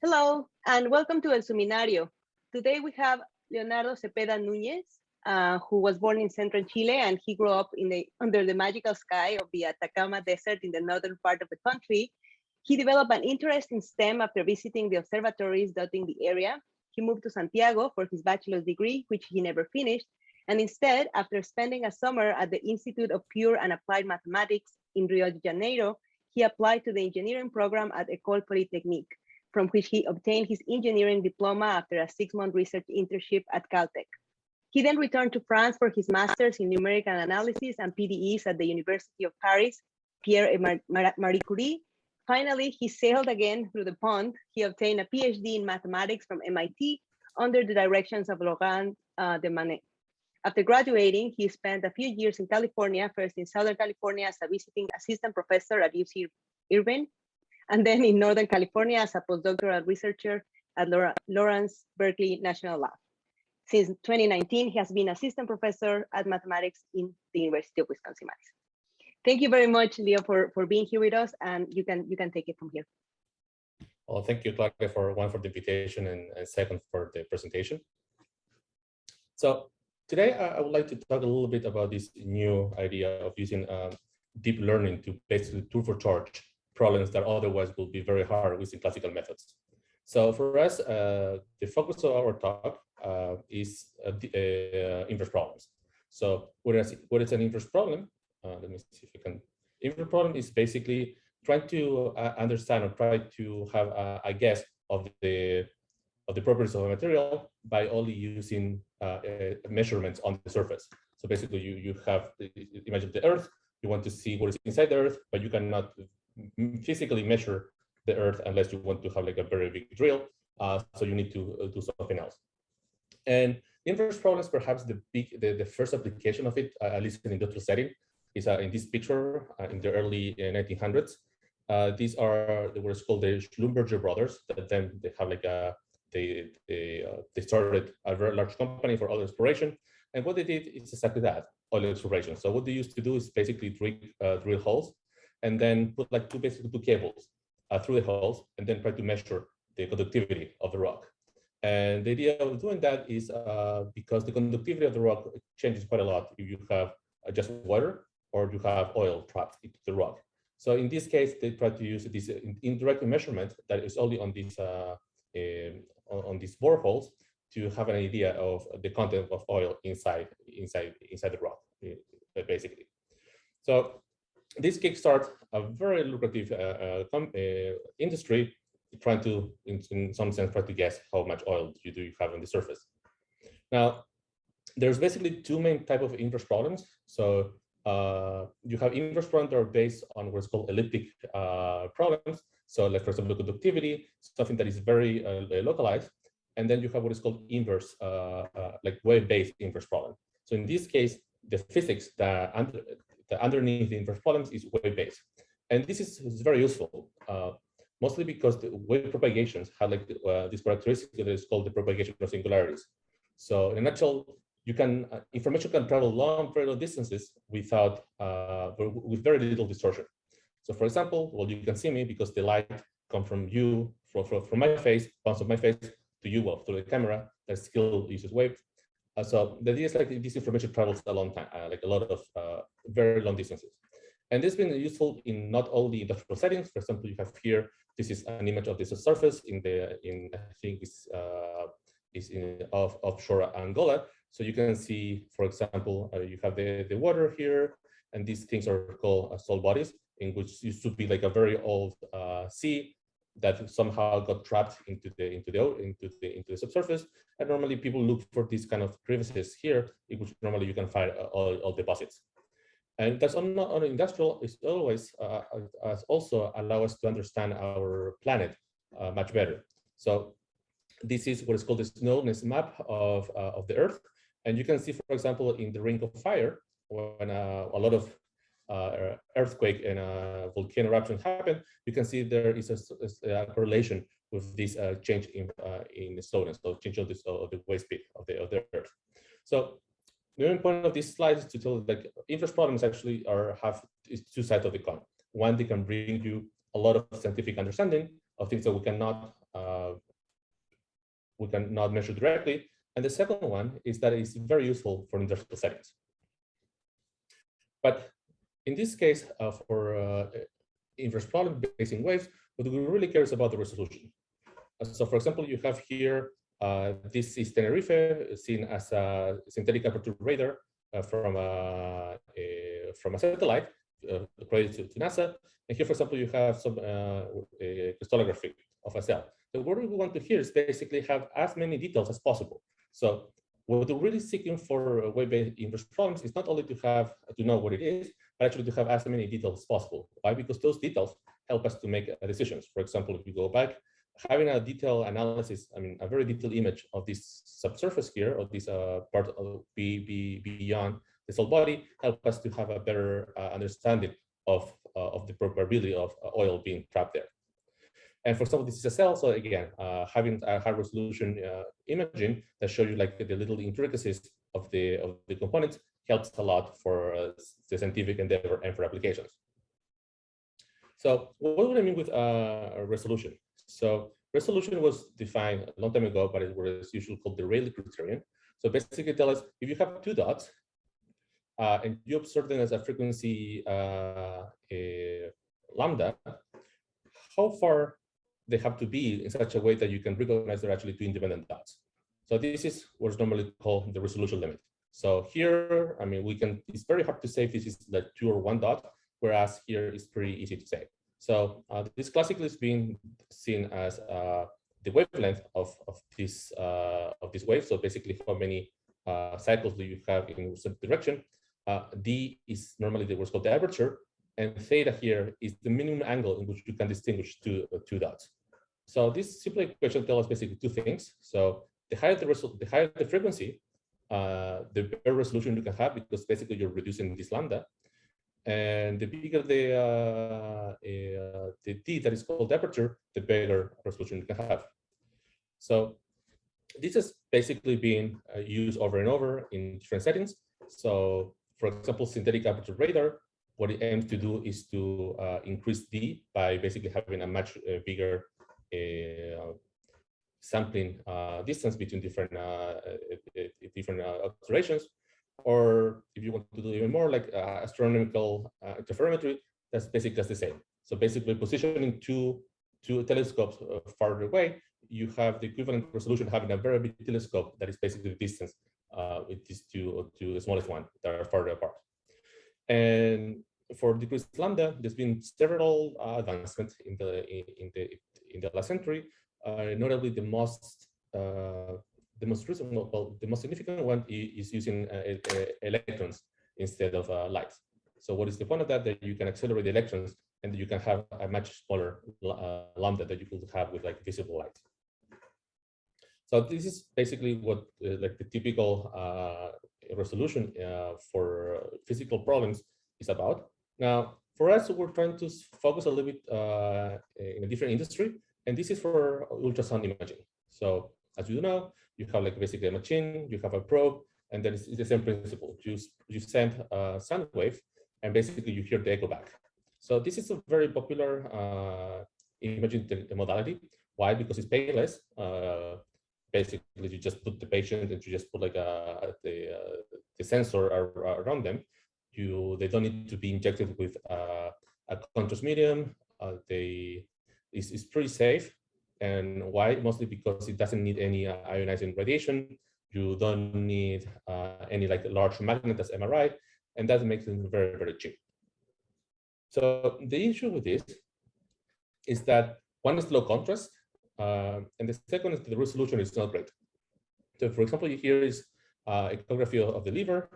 Hello, and welcome to El Zoominario. Today we have Leonardo Zepeda-Ñúñez, who was born in central Chile, and he grew up under the magical sky of the Atacama Desert in the northern part of the country. He developed an interest in STEM after visiting the observatories dotting the area. He moved to Santiago for his bachelor's degree, which he never finished. And instead, after spending a summer at the Institute of Pure and Applied Mathematics in Rio de Janeiro, he applied to the engineering program at École Polytechnique, from which he obtained his engineering diploma after a 6-month research internship at Caltech. He then returned to France for his master's in numerical analysis and PDEs at the University of Paris, Pierre and Marie Curie. Finally, he sailed again through the pond. He obtained a PhD in mathematics from MIT under the directions of Laurent de Manet. After graduating, he spent a few years in California, first in Southern California as a visiting assistant professor at UC Irvine, and then in Northern California as a postdoctoral researcher at Lawrence Berkeley National Lab. Since 2019, he has been assistant professor at mathematics in the University of Wisconsin-Madison. Thank you very much, Leo, for being here with us, and you can take it from here. Well, thank you, Claudia, for the invitation and second for the presentation. So today, I would like to talk a little bit about this new idea of using deep learning to basically tool for charge problems that otherwise will be very hard using classical methods. So for us, the focus of our talk is inverse problems. So what is an inverse problem? Let me see if I can. Inverse problem is basically trying to understand or try to have a guess of the properties of a material by only using measurements on the surface. So basically, you have imagine the Earth. You want to see what is inside the Earth, but you cannot physically measure the Earth unless you want to have like a very big drill. So you need to do something else. And inverse problems, perhaps the first application of it, at least in an industrial setting, is in this picture in the early 1900s. These are what is called the Schlumberger brothers. That then they have like they started a very large company for oil exploration. And what they did is exactly that, oil exploration. So what they used to do is basically drill holes and then put like basically two cables through the holes and then try to measure the conductivity of the rock. And the idea of doing that is because the conductivity of the rock changes quite a lot if you have just water or you have oil trapped into the rock. So in this case, they try to use this indirect measurement that is only on these boreholes to have an idea of the content of oil inside the rock, basically. So this kickstarts a very lucrative industry, trying to, in some sense, try to guess how much oil do you have on the surface. Now, there's basically two main types of inverse problems. So you have inverse problems that are based on what's called elliptic problems. So, like for example, conductivity, something that is very localized, and then you have what is called inverse, like wave-based inverse problem. So in this case, the physics that underneath the inverse problems is wave-based, and this is very useful, mostly because the wave propagations have like this characteristic that is called the propagation of singularities. So in a nutshell, information can travel very long distances without with very little distortion. So for example, well, you can see me because the light comes from you, from my face, bounce off my face to you, well, through the camera that still uses waves. So the idea is like this information travels a long time, like a lot of very long distances. And this has been useful in not only industrial settings. For example, you have here, this is an image of this surface I think is in offshore Angola. So you can see, for example, you have the water here, and these things are called salt bodies, in which used to be like a very old sea that somehow got trapped into the subsurface. And normally people look for these kind of crevices here, in which normally you can find all deposits. And that's not only industrial, it's always also allow us to understand our planet much better. So this is what is called the snowness map of the Earth. And you can see, for example, in the Ring of Fire, when a lot of earthquake and volcano eruption happen, you can see there is a correlation with this change in the slowness, so change of the wave speed of the Earth. So the main point of this slide is to tell that inverse problems actually have two sides of the coin. One, they can bring you a lot of scientific understanding of things that we cannot we cannot measure directly. And the second one is that it's very useful for industrial settings. But in this case, for inverse problem based in waves, what we really care is about the resolution. So for example, you have here, this is Tenerife, seen as a synthetic aperture radar from a satellite accredited to NASA. And here, for example, you have some crystallography of a cell. So what we want to here is basically have as many details as possible. So what we're really seeking for wave-based inverse problems is not only to know what it is, but actually to have as many details as possible. Why? Because those details help us to make decisions. For example, if you go back, having a detailed analysis, I mean, a very detailed image of this subsurface here, or this part of beyond the cell body, help us to have a better understanding of the probability of oil being trapped there. And for example, this is a cell. So again, having a high resolution imaging that shows you like the little intricacies of the components helps a lot for the scientific endeavor and for applications. So what do I mean with resolution? So resolution was defined a long time ago, but it was usually called the Rayleigh criterion. So basically tell us if you have two dots and you observe them as a frequency lambda, how far they have to be in such a way that you can recognize they're actually two independent dots. So this is what's normally called the resolution limit. So here, I mean, it's very hard to say if this is like 2 or 1 dot, whereas here it's pretty easy to say. So this classically is being seen as the wavelength of this wave. So basically, how many cycles do you have in some direction? D is normally what's called the aperture, and theta here is the minimum angle in which you can distinguish two dots. So this simple equation tells us basically two things. So the higher the frequency, the better resolution you can have, because basically you're reducing this lambda. And the bigger the D that is called aperture, the better resolution you can have. So this has basically been used over and over in different settings. So for example, synthetic aperture radar, what it aims to do is to increase D by basically having a much bigger sampling distance between different observations. Or if you want to do even more, like astronomical interferometry, that's basically just the same. So basically positioning two telescopes farther away, you have the equivalent resolution having a very big telescope that is basically the distance with these two the smallest one that are farther apart. And for decreased lambda, there's been several advancements in the last century. Notably, the most recent, well, the most significant one is using electrons instead of light. So what is the point of that? That you can accelerate the electrons and you can have a much smaller lambda that you could have with like visible light. So this is basically what like the typical resolution for physical problems is about. Now, for us, we're trying to focus a little bit in a different industry, and this is for ultrasound imaging. So as you know, you have like basically a machine, you have a probe, and then it's the same principle. You send a sound wave, and basically you hear the echo back. So this is a very popular imaging modality. Why? Because it's painless. Basically, you just put the patient and you just put like the sensor around them. They don't need to be injected with a contrast medium. It's pretty safe. And why? Mostly because it doesn't need any ionizing radiation. You don't need any like large magnet as MRI, and that makes it very, very cheap. So the issue with this is that one is low contrast, and the second is the resolution is not great. So for example, here is echography of the liver,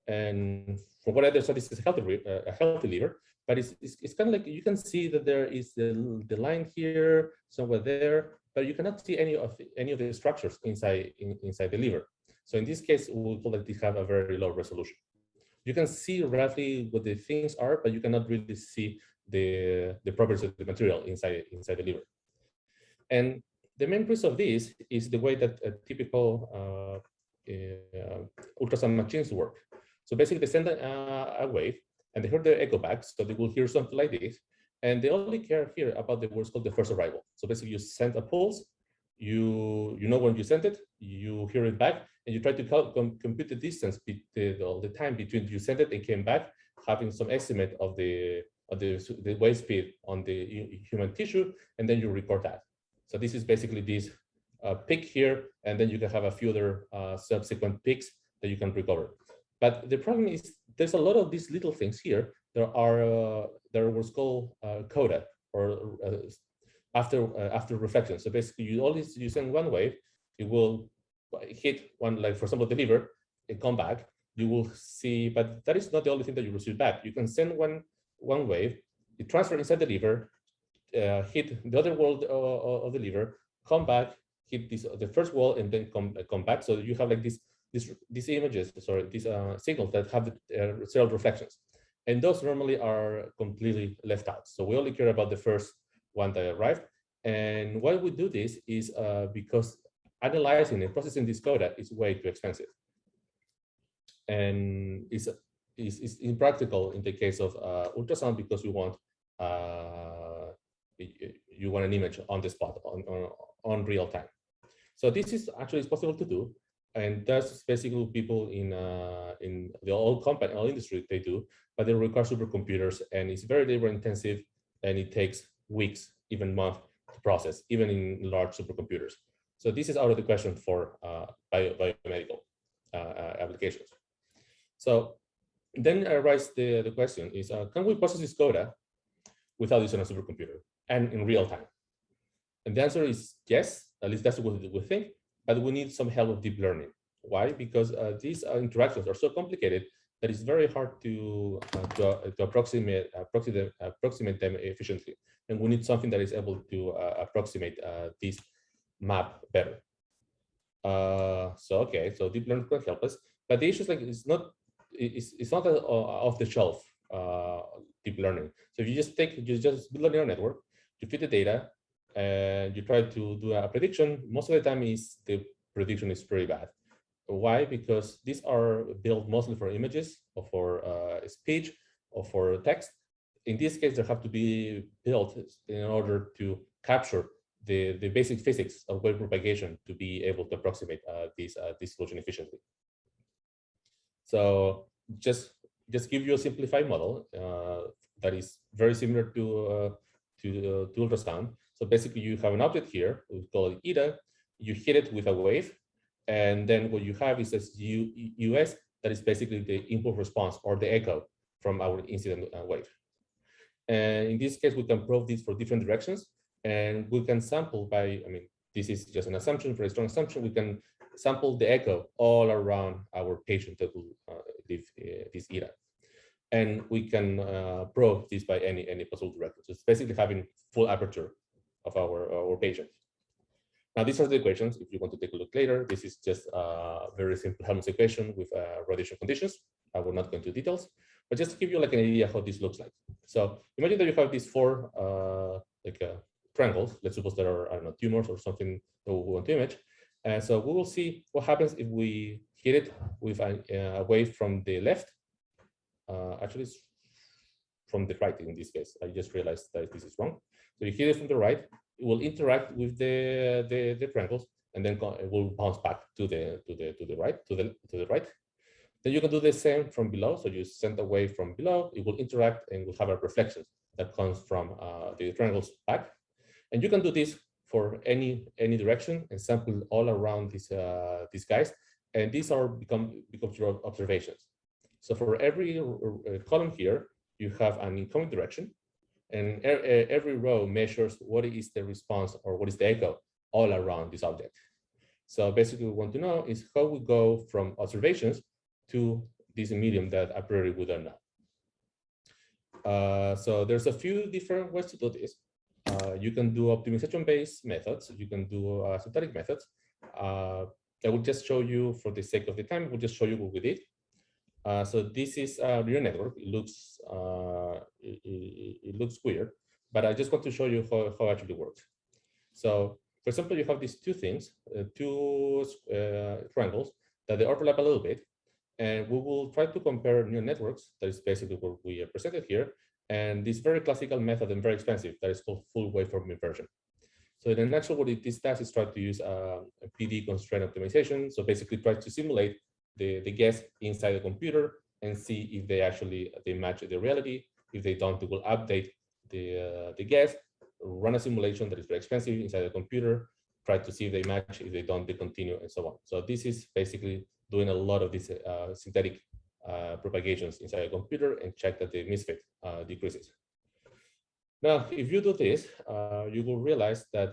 and from what I understand, this is a healthy liver, but it's kind of like you can see that there is the line here, somewhere there, but you cannot see any of the structures inside the liver. So in this case, we call it they have a very low resolution. You can see roughly what the things are, but you cannot really see the properties of the material inside the liver. And the main reason of this is the way that a typical ultrasound machines work. So basically, they send a wave, and they hear the echo back, so they will hear something like this. And they only care here about the what's called the first arrival. So basically, you send a pulse, you know when you sent it, you hear it back, and you try to compute the distance all the time between you sent it and came back, having some estimate of the wave speed on the human tissue, and then you record that. So this is basically this peak here, and then you can have a few other subsequent peaks that you can recover. But the problem is there's a lot of these little things here. There are what's called coda, or after reflection. So basically, you send one wave, it will hit one, like for example, the liver, and come back. You will see, but that is not the only thing that you receive back. You can send one wave, it transfer inside the liver, hit the other wall of the liver, come back, hit the first wall, and then come back. So you have like these images, sorry, these signals that have several reflections, and those normally are completely left out. So we only care about the first one that arrived. And why we do this is because analyzing and processing this coda is way too expensive, and is impractical in the case of ultrasound, because you want an image on the spot, on real time. So this is actually possible to do, and that's basically people in the old company, old industry, they do, but they require supercomputers, and it's very labor intensive, and it takes weeks, even months to process, even in large supercomputers. So this is out of the question for biomedical applications. So then arises the question is, can we process this coda without using a supercomputer and in real time? And the answer is yes, at least that's what we think, but we need some help with deep learning. Why? Because these interactions are so complicated that it's very hard to approximate them efficiently. And we need something that is able to approximate this map better. So deep learning can help us, but the issue is like it's not off the shelf deep learning. So if you just build a neural network, you feed the data, and you try to do a prediction, most of the time the prediction is pretty bad. Why? Because these are built mostly for images or for speech or for text. In this case, they have to be built in order to capture the basic physics of wave propagation to be able to approximate this solution efficiently. So just give you a simplified model that is very similar to ultrasound. So basically, you have an object here, we call it eta. You hit it with a wave, and then what you have is this US that is basically the impulse response or the echo from our incident wave. And in this case, we can probe this for different directions, and we can sample by, this is just an assumption, very strong assumption. We can sample the echo all around our patient that will live this era. And we can probe this by any possible direction. So it's basically having full aperture of our patient. Now, these are the equations. If you want to take a look later, this is just a very simple Helmholtz equation with radiation conditions. I will not go into details, but just to give you like an idea how this looks like. So imagine that you have these four triangles. Let's suppose there are, I don't know, tumors or something that we want to image. And so we will see what happens if we hit it with a wave from the left. Actually, it's from the right in this case. I just realized that this is wrong. So you hit it from the right, it will interact with the triangles, and then it will bounce back to the right. Then you can do the same from below. So you send a wave from below, it will interact and will have a reflection that comes from the triangles back. And you can do this for any direction and sample all around these guys. And these are become your observations. So for every column here, you have an incoming direction, and every row measures what is the response or what is the echo all around this object. So basically, we want to know is how we go from observations to this medium that a priori we don't know. So there's a few different ways to do this. You can do optimization-based methods. You can do synthetic methods. I will just show you, for the sake of the time, we'll just show you what we did. So this is a neural network. It looks weird, but I just want to show you how it actually works. So, for example, you have these two things, two triangles that they overlap a little bit, and we will try to compare neural networks. That is basically what we presented here, and this very classical method and very expensive that is called full waveform inversion. So in a nutshell, what this does is try to use a PD constraint optimization. So basically try to simulate the guess inside the computer and see if they match the reality. If they don't, it will update the guess, run a simulation that is very expensive inside the computer, try to see if they match. If they don't, they continue, and so on. So this is basically doing a lot of these synthetic propagations inside a computer and check that the misfit decreases. Now, if you do this, you will realize that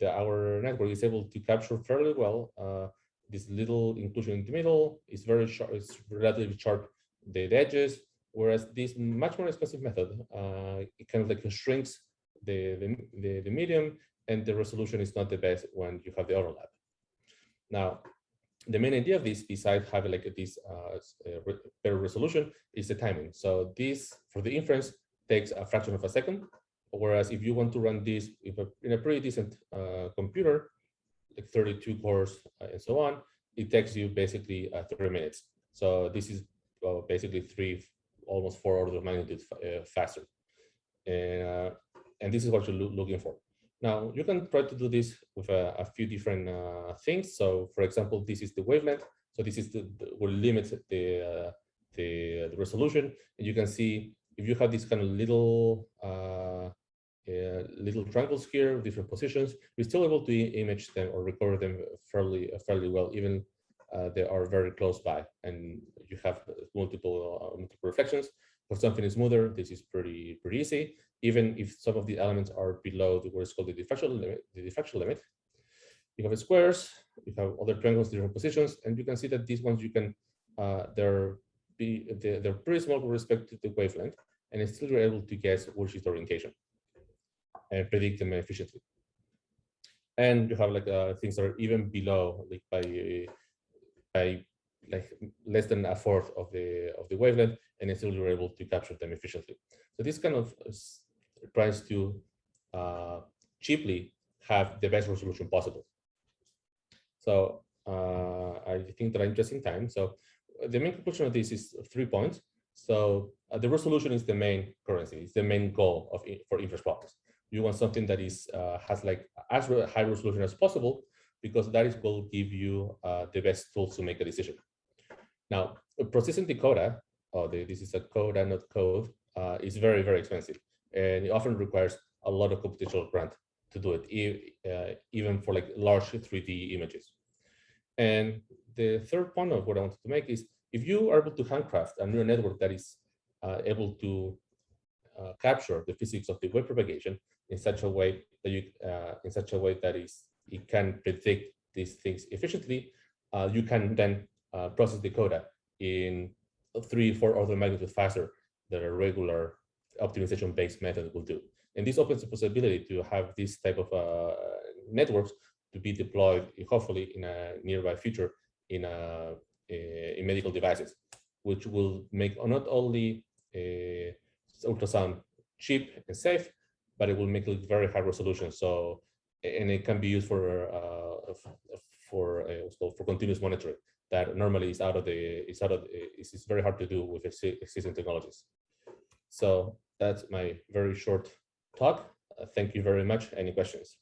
our network is able to capture fairly well this little inclusion in the middle. Is very sharp, it's relatively sharp the edges, whereas this much more expensive method, it kind of like shrinks the medium, and the resolution is not the best when you have the overlap. Now, the main idea of this, besides having like this better resolution, is the timing. So this, for the inference, takes a fraction of a second, whereas if you want to run this in a pretty decent computer, like 32 cores and so on, it takes you basically 3 minutes. So this is basically almost 4 orders of magnitude faster. And this is what you're looking for. Now, you can try to do this with a few different things. So, for example, this is the wavelength. So this is will limit the resolution. And you can see if you have these kind of little triangles here, different positions, you're still able to image them or record them fairly well, even they are very close by, and you have multiple reflections. For something smoother, this is pretty easy. Even if some of the elements are below what is called the diffraction limit, you have squares, you have other triangles, different positions, and you can see that these ones you can they're pretty small with respect to the wavelength, and still you're able to guess which is the orientation and predict them efficiently. And you have like things that are even below, like by like less than a fourth of the wavelength, and still you're able to capture them efficiently. So this kind of tries to cheaply have the best resolution possible. So I think that I'm just in time. So the main conclusion of this is 3 points. So the resolution is the main currency. It's the main goal for inference problems. You want something that is has like as high resolution as possible, because that is will give you the best tools to make a decision. Now, processing the coda, this is a coda, not code, is very expensive, and it often requires a lot of computational grant to do it, even for like large 3D images. And the third point of what I wanted to make is, if you are able to handcraft a neural network that is able to capture the physics of the wave propagation in such a way that it can predict these things efficiently, you can then process the coda in 3-4 orders of magnitude faster than a regular optimization-based method will do. And this opens the possibility to have this type of networks to be deployed, hopefully in a nearby future, in medical devices, which will make not only ultrasound cheap and safe, but it will make it very high resolution. So, and it can be used for continuous monitoring that normally is it's very hard to do with existing technologies. So that's my very short talk. Thank you very much. Any questions?